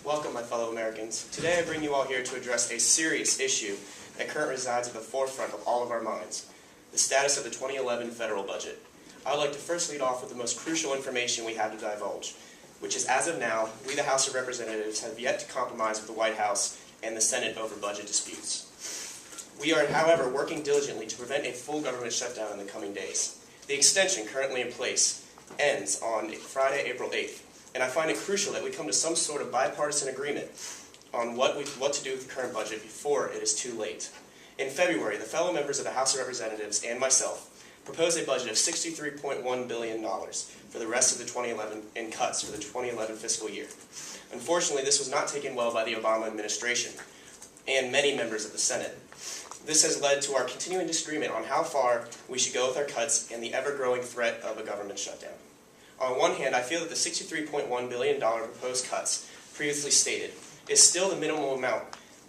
Welcome, my fellow Americans. Today I bring you all here to address a serious issue that currently resides at the forefront of all of our minds, the status of the 2011 federal budget. I would like to first lead off with the most crucial information we have to divulge, which is, as of now, we the House of Representatives have yet to compromise with the White House and the Senate over budget disputes. We are, however, working diligently to prevent a full government shutdown in the coming days. The extension currently in place ends on Friday, April 8th, and I find it crucial that we come to some sort of bipartisan agreement on what to do with the current budget before it is too late. In February, the fellow members of the House of Representatives and myself proposed a budget of $63.1 billion for the rest of the 2011 and cuts for the 2011 fiscal year. Unfortunately, this was not taken well by the Obama administration and many members of the Senate. This has led to our continuing disagreement on how far we should go with our cuts and the ever-growing threat of a government shutdown. On one hand, I feel that the $63.1 billion proposed cuts, previously stated, is still the minimal amount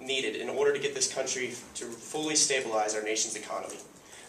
needed in order to get this country to fully stabilize our nation's economy.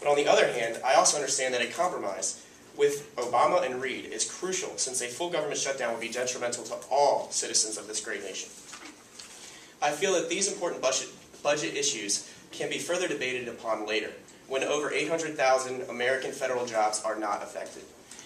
But on the other hand, I also understand that a compromise with Obama and Reid is crucial, since a full government shutdown would be detrimental to all citizens of this great nation. I feel that these important budget issues can be further debated upon later, when over 800,000 American federal jobs are not affected.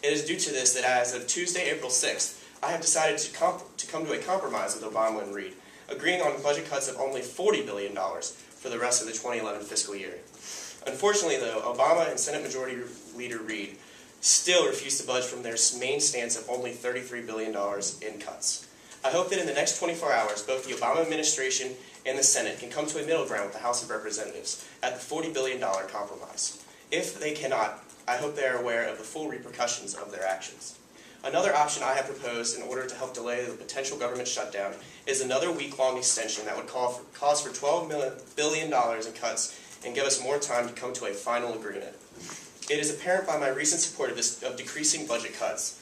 It is due to this that as of Tuesday, April 6th, I have decided to come to a compromise with Obama and Reid, agreeing on budget cuts of only $40 billion for the rest of the 2011 fiscal year. Unfortunately, though, Obama and Senate Majority Leader Reid still refuse to budge from their main stance of only $33 billion in cuts. I hope that in the next 24 hours, both the Obama administration and the Senate can come to a middle ground with the House of Representatives at the $40 billion compromise. If they cannot, I hope they are aware of the full repercussions of their actions. Another option I have proposed in order to help delay the potential government shutdown is another week-long extension that would cause for $12 billion in cuts and give us more time to come to a final agreement. It is apparent by my recent support of decreasing budget cuts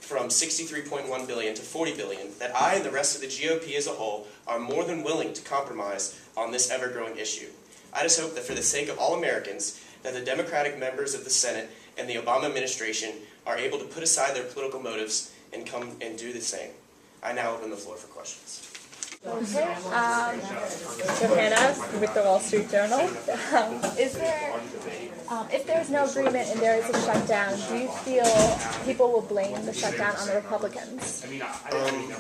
from $63.1 billion to $40 billion that I and the rest of the GOP as a whole are more than willing to compromise on this ever-growing issue. I just hope that for the sake of all Americans, that the Democratic members of the Senate and the Obama administration are able to put aside their political motives and come and do the same. I now open the floor for questions. Okay, Johanna with the Wall Street Journal. If there's no agreement and there is a shutdown, do you feel people will blame the shutdown on the Republicans?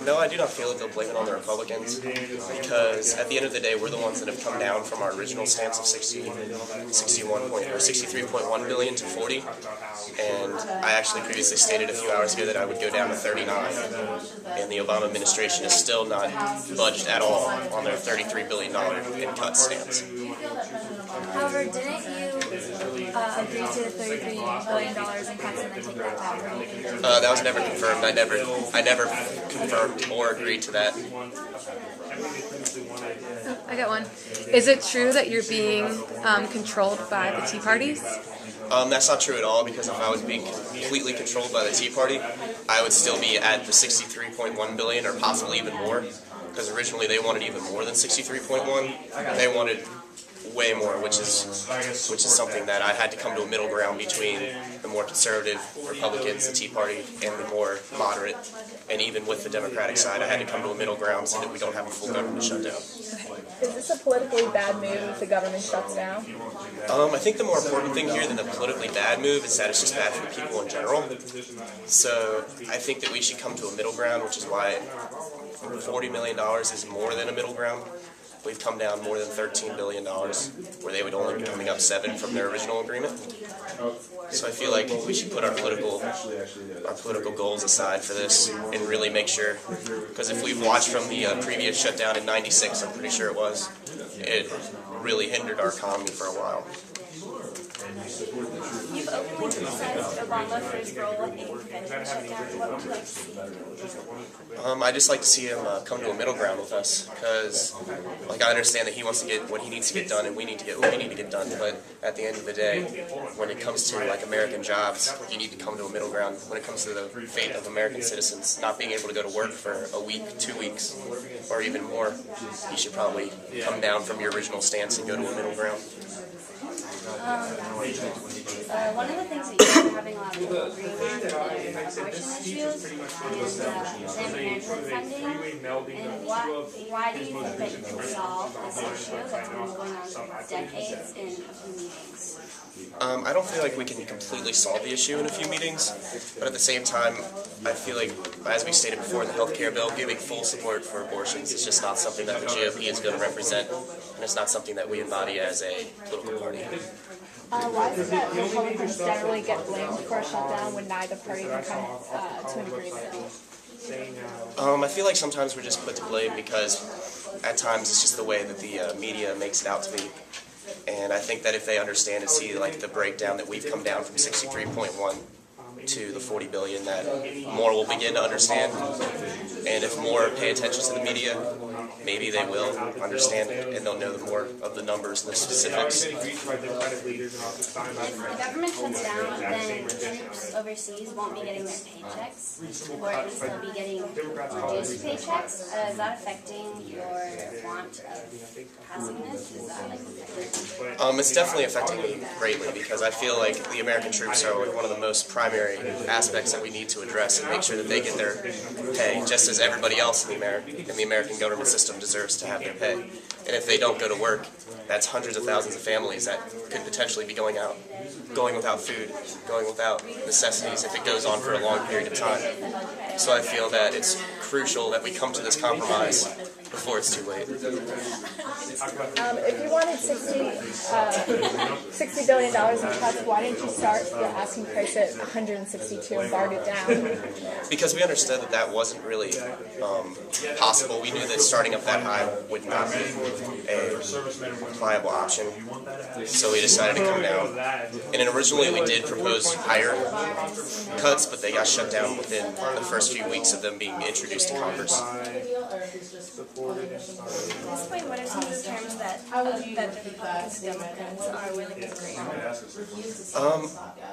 No, I do not feel that they'll blame it on the Republicans, because at the end of the day, we're the ones that have come down from our original stance of $63.1 billion to $40, and I actually previously stated a few hours ago that I would go down to $39, and the Obama administration is still not budged at all on their $33 billion in cut stance. However, didn't you agree to the $33 billion in cuts and then take that back? That was never confirmed. I never confirmed or agreed to that. I got one. Is it true that you're being controlled by the Tea Parties? That's not true at all, because if I was being completely controlled by the Tea Party, I would still be at the $63.1 billion or possibly even more, because originally they wanted even more than 63.1. They wanted way more, which is something that I had to come to a middle ground between the more conservative Republicans, the Tea Party, and the more moderate. And even with the Democratic side, I had to come to a middle ground so that we don't have a full government shutdown. Is this a politically bad move if the government shuts down? I think the more important thing here than the politically bad move is that it's just bad for people in general. So I think that we should come to a middle ground, which is why $40 million is more than a middle ground. We've come down more than $13 billion, where they would only be coming up 7 from their original agreement. So I feel like we should put our political goals aside for this and really make sure, because if we've watched from the previous shutdown in '96, I'm pretty sure it was, it really hindered our economy for a while. You've openly criticized Obama for his role in preventing the shutdown. What would you like to see? I'd just like to see him come to a middle ground with us, because I understand that he wants to get what he needs to get done, and we need to get what we need to get done. But at the end of the day, when it comes to American jobs, you need to come to a middle ground. When it comes to the fate of American citizens not being able to go to work for a week, 2 weeks, or even more, you should probably come down from your original stance and go to a middle ground. One of the things that you we're having a lot of people agreeing on their abortion issues and Planned Parenthood funding. And why do you think that you can solve this issue that's been going on for decades in a few meetings? I don't feel like we can completely solve the issue in a few meetings, but at the same time, I feel like, as we stated before in the healthcare bill, giving full support for abortions is just not something that the GOP is going to represent, and it's not something that we embody as a political party. Why is it that Republicans generally get blamed for a shutdown when neither party can come to an agreement? I feel like sometimes we're just put to blame because at times it's just the way that the media makes it out to be. And I think that if they understand and see like the breakdown that we've come down from 63.1 to the 40 billion, that more will begin to understand. And if more pay attention to the media, maybe they will understand it and they'll know more of the numbers and the specifics. If the government shuts down, then troops overseas won't be getting their paychecks, or at least they'll be getting reduced paychecks. Is that affecting your want of passiveness? Is that like It's definitely affecting me greatly because I feel like the American troops are one of the most primary aspects that we need to address and make sure that they get their pay, just as everybody else in the American government system deserves to have their pay. And if they don't go to work, that's hundreds of thousands of families that could potentially be going without food, going without necessities if it goes on for a long period of time. So I feel that it's crucial that we come to this compromise before it's too late. If you wanted $60 billion in cuts, why didn't you start your asking price at 162 and barred it down? Because we understood that that wasn't really possible. We knew that starting up that high would not be a viable option. So we decided to come down. And then originally we did propose higher cuts, but they got shut down within the first few weeks of them being introduced to Congress. at this point, what are some of the terms that the Republicans and Democrats are willing to agree on?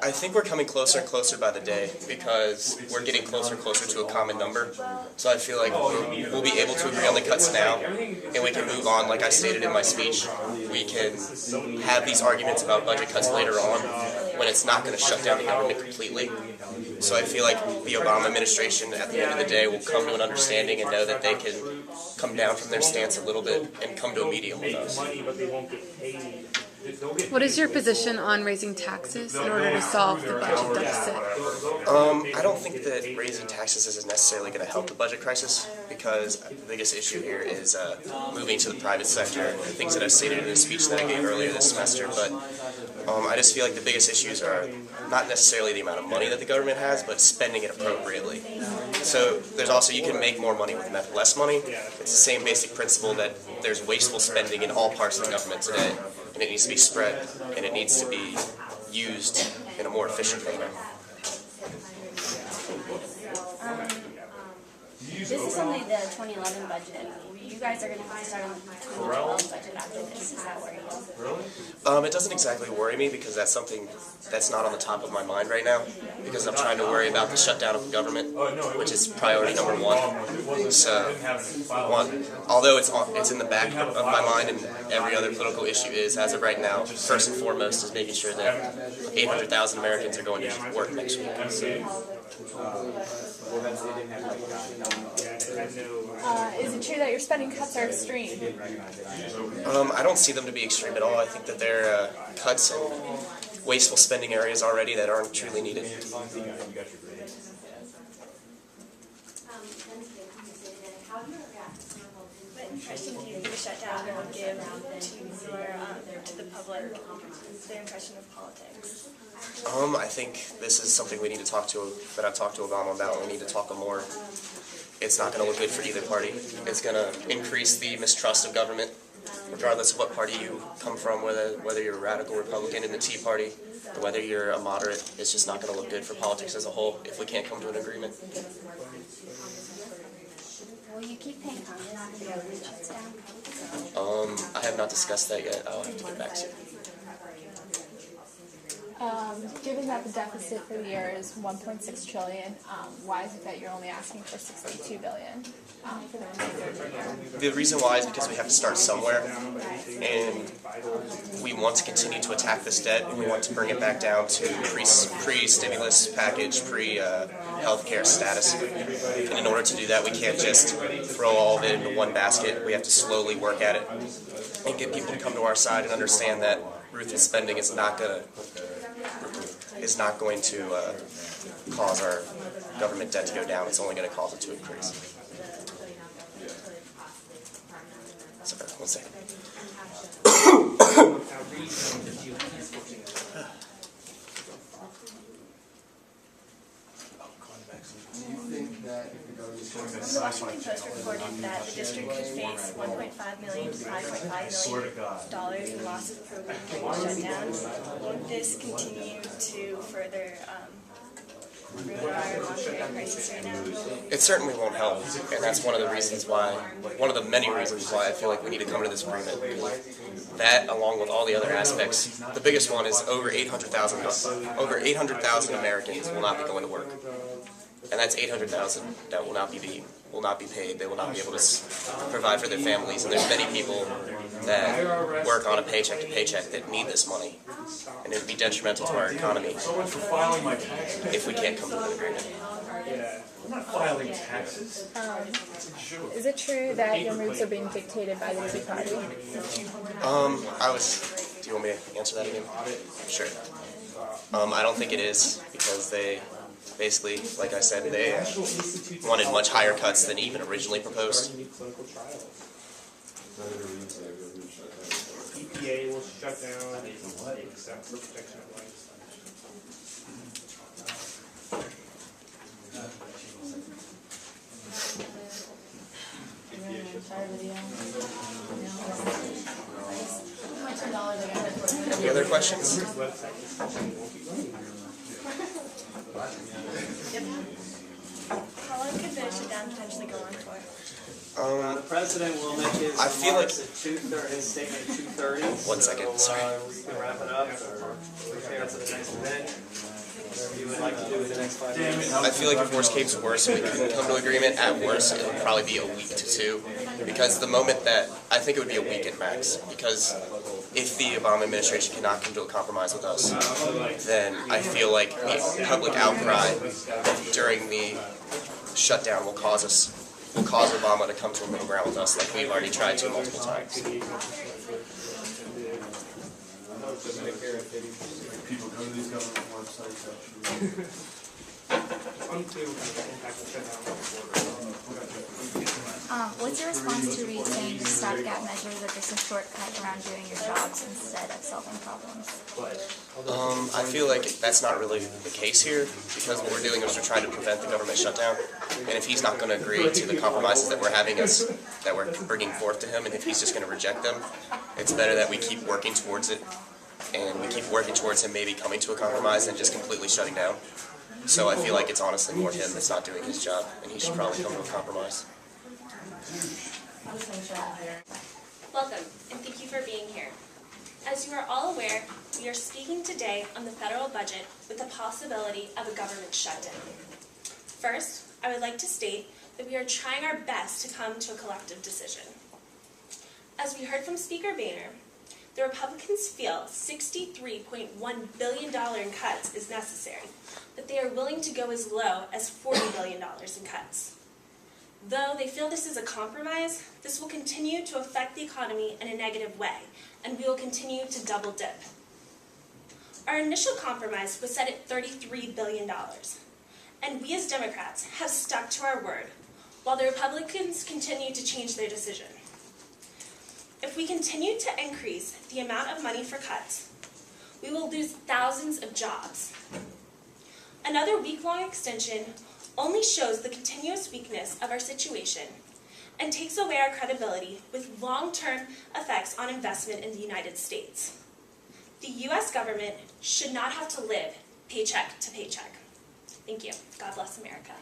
I think we're coming closer and closer by the day because we're getting closer and closer to a common number. So I feel like we'll be able to agree on the cuts now, and we can move on. Like I stated in my speech, we can have these arguments about budget cuts later on when it's not going to shut down the government completely. So I feel like the Obama administration, at the end of the day, will come to an understanding and know that they can come down from their stance a little bit and come to a medium with us. What is your position on raising taxes in order to solve the budget deficit? I don't think that raising taxes is necessarily going to help the budget crisis because the biggest issue here is moving to the private sector, things that I stated in the speech that I gave earlier this semester. But I just feel like the biggest issues are not necessarily the amount of money that the government has, but spending it appropriately. So there's also, you can make more money with less money. It's the same basic principle that there's wasteful spending in all parts of the government today, and it needs to be spread, and it needs to be used in a more efficient manner. This is only the 2011 budget. You guys are going to have to start on the 2012 budget after this. Is that worrying you? It doesn't exactly worry me because that's something that's not on the top of my mind right now because I'm trying to worry about the shutdown of the government, which is priority number one. So, although it's in the back of my mind and every other political issue is, as of right now, first and foremost is making sure that 800,000 Americans are going to work next week. So. Is it true that your spending cuts are extreme? I don't see them to be extreme at all. I think that they're cuts in wasteful spending areas already that aren't truly needed. What impression do you think the shutdown will give to the public, their impression of politics? I think this is something we need to talk to, that I've talked to Obama about. We need to talk more. It's not going to look good for either party. It's going to increase the mistrust of government, regardless of what party you come from, whether you're a radical Republican in the Tea Party, or whether you're a moderate. It's just not going to look good for politics as a whole if we can't come to an agreement. Will you keep paying Congress if the government shuts down? I have not discussed that yet. I'll have to get back to you. Given that the deficit for the year is 1.6 trillion, why is it that you're only asking for 62 billion for the remainder of the year? The reason why is because we have to start somewhere, and we want to continue to attack this debt, and we want to bring it back down to pre-stimulus package, pre-healthcare status. And in order to do that, we can't just throw all of it into one basket. We have to slowly work at it and get people to come to our side and understand that ruthless spending is not going to cause our government debt to go down. It's only going to cause it to increase. Sorry, 1 second. The Washington Post reported that the district could face $1.5 million to $5.5 million in loss of program during shutdowns. Won't this continue to further ruin our monetary crisis right now? It certainly won't help, and that's one of the many reasons why I feel like we need to come to this agreement. That, along with all the other aspects, the biggest one is over 800,000 Americans will not be going to work. And that's 800,000 that will not be paid. They will not be able to provide for their families. And there's many people that work on a paycheck to paycheck that need this money. And it would be detrimental to our economy if we can't come to an agreement. I'm not filing taxes. Is it true that your moves are being dictated by the Tea Party? Do you want me to answer that again? Sure. I don't think it is, because they basically, like I said, they wanted much higher cuts than even originally proposed. EPA will shut down except for protection of life. Any other questions? How long could the shutdown potentially go on for? The president will make his I feel like- remarks at 2:30, his statement at 2:30. 1 second, sorry. We can wrap it up or prepare for the next event. Whatever you would like to do in the next 5 minutes. I feel like if worst came to worst, and we couldn't come to agreement, at worst, it would probably be a week to two. Because the moment that, I think it would be a week at max. Because if the Obama administration cannot come to a compromise with us, then I feel like the public outcry during the shutdown will cause Obama to come to a middle ground with us, like we've already tried to multiple times. People go to these government websites, actually. Unclear what the impact of shutdown What's your response to Reed saying the stopgap measures are just a shortcut around doing your jobs instead of solving problems? I feel like that's not really the case here, because what we're doing is we're trying to prevent the government shutdown. And if he's not going to agree to the compromises that we're bringing forth to him, and if he's just going to reject them, it's better that we keep working towards it, and we keep working towards him maybe coming to a compromise than just completely shutting down. So I feel like it's honestly more him that's not doing his job, and he should probably come to a compromise. Welcome, and thank you for being here. As you are all aware, we are speaking today on the federal budget with the possibility of a government shutdown. First, I would like to state that we are trying our best to come to a collective decision. As we heard from Speaker Boehner, the Republicans feel $63.1 billion in cuts is necessary, but they are willing to go as low as $40 billion in cuts. Though they feel this is a compromise, this will continue to affect the economy in a negative way, and we will continue to double dip. Our initial compromise was set at $33 billion, and we as Democrats have stuck to our word, while the Republicans continue to change their decision. If we continue to increase the amount of money for cuts, we will lose thousands of jobs. Another week-long extension only shows the continuous weakness of our situation and takes away our credibility with long-term effects on investment in the United States. The U.S. government should not have to live paycheck to paycheck. Thank you. God bless America.